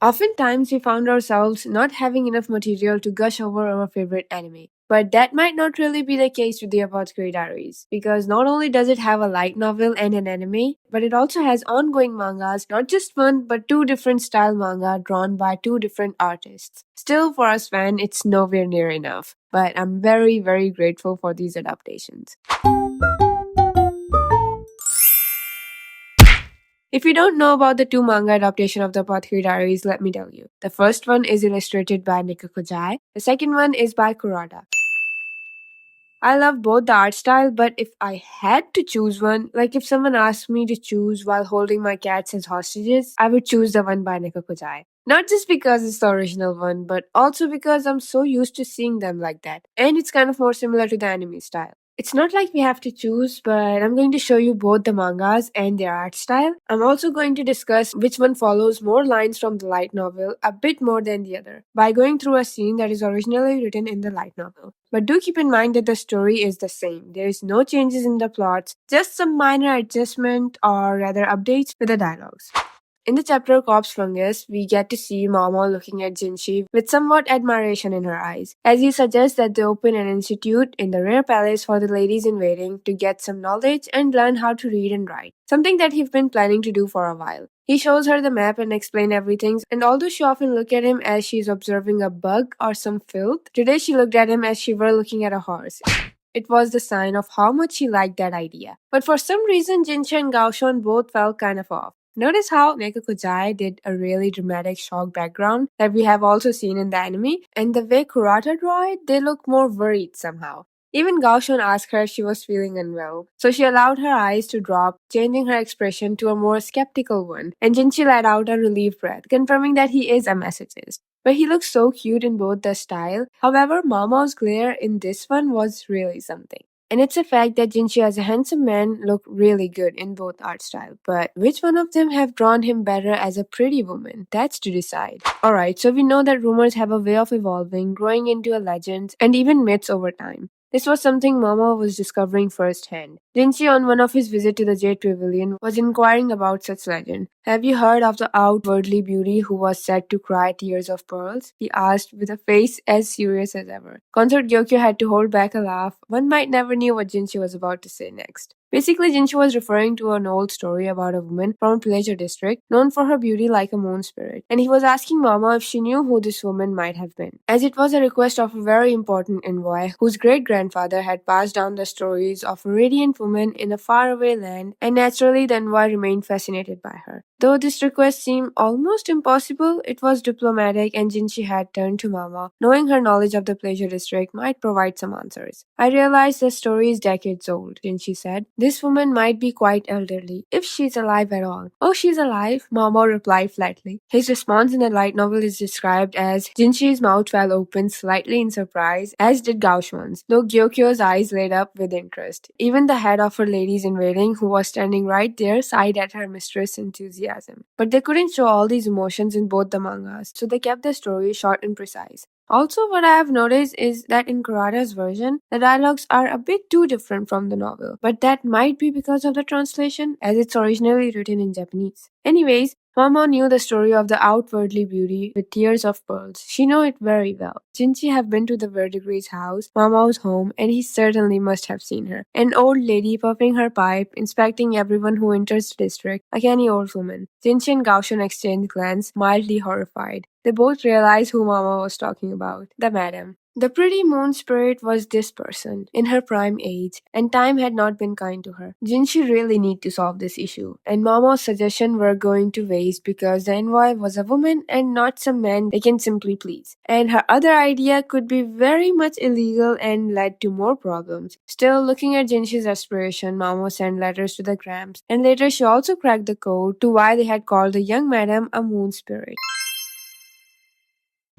Oftentimes, we found ourselves not having enough material to gush over our favorite anime. But that might not really be the case with the Apothecary Diaries, because not only does it have a light novel and an anime, but it also has ongoing mangas, not just one, but two different style manga drawn by two different artists. Still, for us fans, it's nowhere near enough. But I'm very, very grateful for these adaptations. If you don't know about the two manga adaptation of the Apothecary Diaries, let me tell you. The first one is illustrated by Nekokurage. The second one is by Kurata. I love both the art style, but if I had to choose one, like if someone asked me to choose while holding my cats as hostages, I would choose the one by Nekokurage. Not just because it's the original one, but also because I'm so used to seeing them like that. And it's kind of more similar to the anime style. It's not like we have to choose, but I'm going to show you both the mangas and their art style. I'm also going to discuss which one follows more lines from the light novel a bit more than the other by going through a scene that is originally written in the light novel. But do keep in mind that the story is the same. There is no changes in the plots, just some minor adjustment or rather updates with the dialogues. In the chapter Corpse Fungus, we get to see Maomao looking at Jinshi with somewhat admiration in her eyes, as he suggests that they open an institute in the rare palace for the ladies in waiting to get some knowledge and learn how to read and write, something that he's been planning to do for a while. He shows her the map and explains everything, and although she often looks at him as she's observing a bug or some filth, today she looked at him as she were looking at a horse. It was the sign of how much she liked that idea. But for some reason, Jinshi and Gaoshun both felt kind of off. Notice how Nekokurage did a really dramatic shock background that we have also seen in the anime, and the way Kurata draw it, they look more worried somehow. Even Gaoshun asked her if she was feeling unwell, so she allowed her eyes to drop, changing her expression to a more skeptical one, and Jinshi let out a relieved breath, confirming that he is a masochist. But he looks so cute in both the style. However, Maomao's glare in this one was really something. And it's a fact that Jinshi as a handsome man look really good in both art style. But which one of them have drawn him better as a pretty woman? That's to decide. Alright, so we know that rumors have a way of evolving, growing into a legend, and even myths over time. This was something Maomao was discovering firsthand. Jinshi, on one of his visits to the Jade Pavilion, was inquiring about such legend. Have you heard of the outwardly beauty who was said to cry tears of pearls? He asked with a face as serious as ever. Consort Gyokyo had to hold back a laugh. One might never knew what Jinshi was about to say next. Basically, Jinshi was referring to an old story about a woman from a pleasure district known for her beauty like a moon spirit, and he was asking Mama if she knew who this woman might have been, as it was a request of a very important envoy whose great-grandfather had passed down the stories of a radiant woman in a faraway land, and naturally the envoy remained fascinated by her. Though this request seemed almost impossible, it was diplomatic and Jinshi had turned to Mama, knowing her knowledge of the pleasure district might provide some answers. I realize the story is decades old, Jinshi said. This woman might be quite elderly, if she's alive at all. Oh, she's alive? Mama replied flatly. His response in the light novel is described as Jinshi's mouth fell open slightly in surprise, as did Gaoshun's, though Gyokyo's eyes lit up with interest. Even the head of her ladies in waiting, who was standing right there, sighed at her mistress' enthusiasm. But they couldn't show all these emotions in both the mangas, so they kept the story short and precise. Also, what I have noticed is that in Kurata's version, the dialogues are a bit too different from the novel, but that might be because of the translation, as it's originally written in Japanese. Anyways, Mama knew the story of the outwardly beauty with tears of pearls. She knew it very well. Jinshi have been to the Verdigrease house, Mama's home, and he certainly must have seen her. An old lady puffing her pipe, inspecting everyone who enters the district, a canny old woman. Jinshi and Gaoshun exchanged glances, mildly horrified. They both realized who Mama was talking about, the madam. The pretty moon spirit was this person, in her prime age, and time had not been kind to her. Jinshi really need to solve this issue, and Mama's suggestion were going to waste because the envoy was a woman and not some man they can simply please. And her other idea could be very much illegal and led to more problems. Still, looking at Jinshi's aspiration, Mama sent letters to the Gramps, and later she also cracked the code to why they had called the young madam a moon spirit.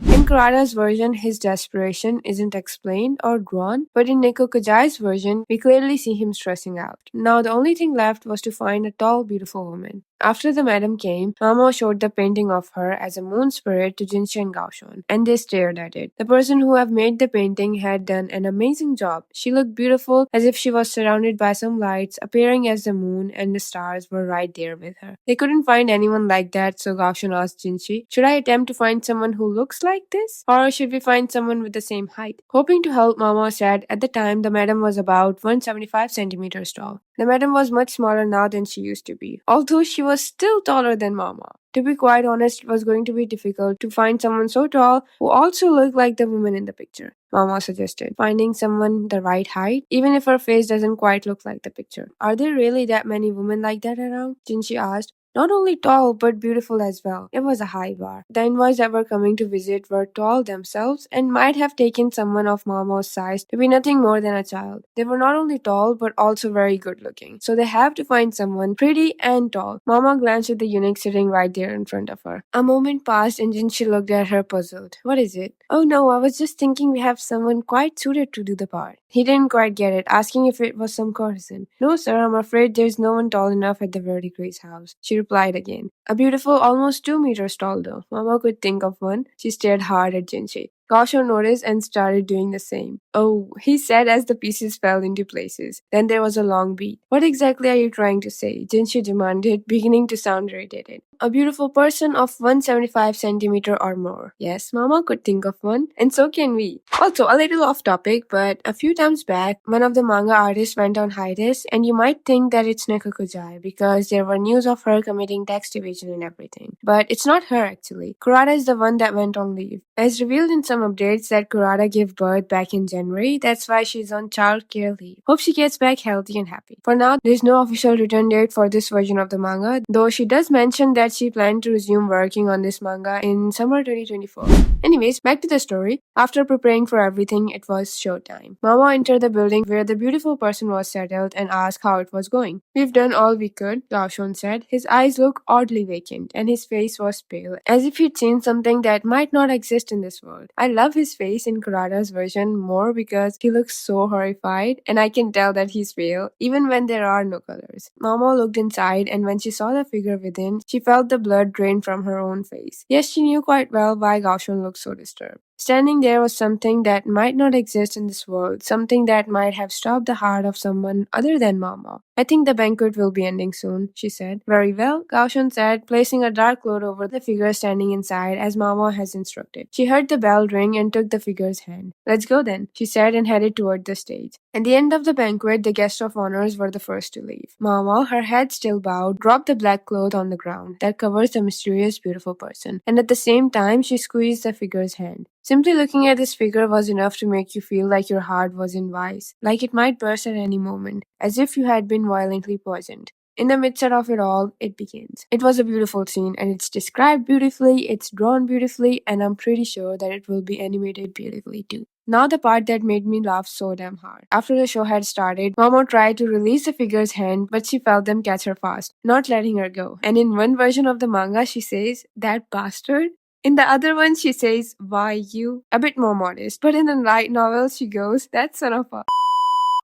In Kurata's version, his desperation isn't explained or drawn, but in Nekokurage's version, we clearly see him stressing out. Now the only thing left was to find a tall, beautiful woman. After the madam came, Maomao showed the painting of her as a moon spirit to Jinshi and Gaoshun, and they stared at it. The person who had made the painting had done an amazing job. She looked beautiful, as if she was surrounded by some lights, appearing as the moon and the stars were right there with her. They couldn't find anyone like that, so Gaoshun asked Jinshi, "Should I attempt to find someone who looks like this? Or should we find someone with the same height?" Hoping to help, Maomao said at the time the madam was about 175 centimeters tall. The madam was much smaller now than she used to be, although she was still taller than Mama. To be quite honest, it was going to be difficult to find someone so tall who also looked like the woman in the picture. Mama suggested, finding someone the right height, even if her face doesn't quite look like the picture. Are there really that many women like that around? Jinshi asked. Not only tall, but beautiful as well. It was a high bar. The envoys that were coming to visit were tall themselves and might have taken someone of Maomao's size to be nothing more than a child. They were not only tall, but also very good looking. So they have to find someone pretty and tall. Mama glanced at the eunuch sitting right there in front of her. A moment passed and Jinshi looked at her puzzled. What is it? Oh no, I was just thinking we have someone quite suited to do the part. He didn't quite get it, asking if it was some courtesan. No, sir, I'm afraid there's no one tall enough at the Verdigrease house. She replied again. A beautiful, almost 2 meters tall though. Mama could think of one. She stared hard at Jinshi. Gaoshun noticed and started doing the same. Oh, he said as the pieces fell into places. Then there was a long beat. What exactly are you trying to say? Jinshi demanded, beginning to sound irritated. A beautiful person of 175 centimeter or more. Yes, Mama could think of one, and so can we. Also, a little off topic, but a few times back, one of the manga artists went on hiatus, and you might think that it's Nekokurage because there were news of her committing tax evasion and everything. But it's not her actually. Kurata is the one that went on leave. As revealed in some updates that Kurata gave birth back in January, that's why she's on childcare leave. Hope she gets back healthy and happy. For now, there's no official return date for this version of the manga, though she does mention that she planned to resume working on this manga in summer 2024. Anyways, back to the story. After preparing for everything, it was showtime. Mama entered the building where the beautiful person was settled and asked how it was going. We've done all we could, Gaoshun said. His eyes looked oddly vacant, and his face was pale, as if he'd seen something that might not exist in this world. I love his face in Kurata's version more because he looks so horrified, and I can tell that he's pale, even when there are no colors. Mama looked inside, and when she saw the figure within, she felt the blood drain from her own face. Yes, she knew quite well why Gaoshun looked so disturbed. Standing there was something that might not exist in this world, something that might have stopped the heart of someone other than Mama. I think the banquet will be ending soon, she said. Very well, Gaoshun said, placing a dark cloth over the figure standing inside as Mama has instructed. She heard the bell ring and took the figure's hand. Let's go then, she said and headed toward the stage. At the end of the banquet, the guests of honors were the first to leave. Mama, her head still bowed, dropped the black cloth on the ground that covers the mysterious beautiful person, and at the same time she squeezed the figure's hand. Simply looking at this figure was enough to make you feel like your heart was in vice, like it might burst at any moment, as if you had been violently poisoned. In the midst of it all, it begins. It was a beautiful scene, and it's described beautifully, it's drawn beautifully, and I'm pretty sure that it will be animated beautifully too. Now the part that made me laugh so damn hard. After the show had started, Momo tried to release the figure's hand, but she felt them catch her fast, not letting her go. And in one version of the manga, she says, "That bastard." In the other one, she says, "Why you?" A bit more modest. But in the light novel, she goes, "That son of a..."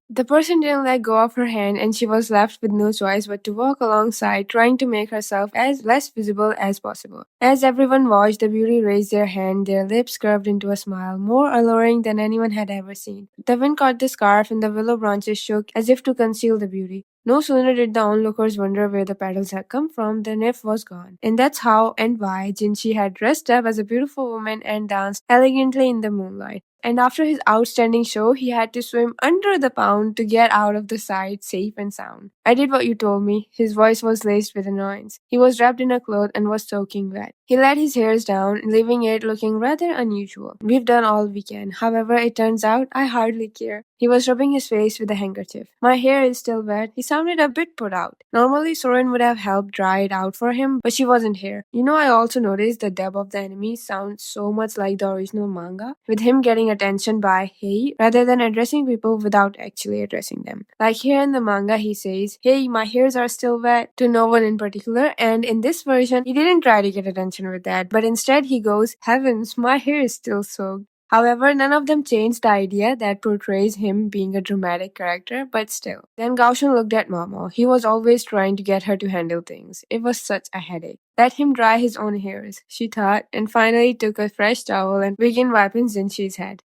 The person didn't let go of her hand, and she was left with no choice but to walk alongside, trying to make herself as less visible as possible. As everyone watched, the beauty raised their hand, their lips curved into a smile, more alluring than anyone had ever seen. The wind caught the scarf, and the willow branches shook as if to conceal the beauty. No sooner did the onlookers wonder where the petals had come from, the nymph was gone. And that's how and why Jinshi had dressed up as a beautiful woman and danced elegantly in the moonlight. And after his outstanding show, he had to swim under the pound to get out of the sight safe and sound. "I did what you told me." His voice was laced with annoyance. He was wrapped in a cloth and was soaking wet. He let his hairs down, leaving it looking rather unusual. "We've done all we can. However, it turns out I hardly care." He was rubbing his face with a handkerchief. "My hair is still wet." He sounded a bit put out. Normally, Soren would have helped dry it out for him, but she wasn't here. I also noticed the dub of the enemy sounds so much like the original manga, with him getting attention by "hey" rather than addressing people without actually addressing them. Like here in the manga, he says, "Hey, my hairs are still wet," to no one in particular, and in this version, he didn't try to get attention with that, but instead he goes, "Heavens, my hair is still soaked." However, none of them changed the idea that portrays him being a dramatic character, but still. Then Gaoshun looked at Maomao. He was always trying to get her to handle things. It was such a headache. Let him dry his own hairs, she thought, and finally took a fresh towel and began wiping Jinshi's head.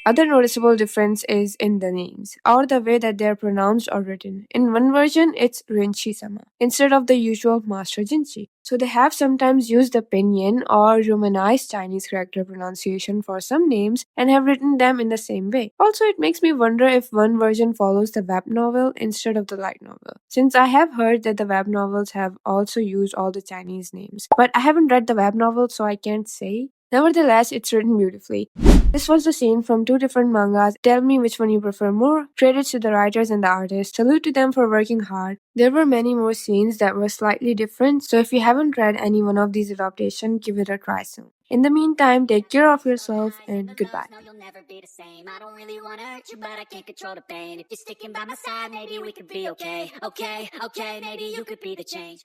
Other noticeable difference is in the names, or the way that they are pronounced or written. In one version, it's Rinchi-sama, instead of the usual Master Jinshi. So they have sometimes used the pinyin or romanized Chinese character pronunciation for some names and have written them in the same way. Also, it makes me wonder if one version follows the web novel instead of the light novel, since I have heard that the web novels have also used all the Chinese names. But I haven't read the web novel, so I can't say. Nevertheless, it's written beautifully. This was the scene from two different mangas. Tell me which one you prefer more. Credits to the writers and the artists. Salute to them for working hard. There were many more scenes that were slightly different, so if you haven't read any one of these adaptations, give it a try soon. In the meantime, take care of yourself and goodbye. No, you'll never be the same. I don't really wanna hurt you, but I can't control the pain. If you're sticking by my side, maybe we could be okay. Okay, maybe you could be the change.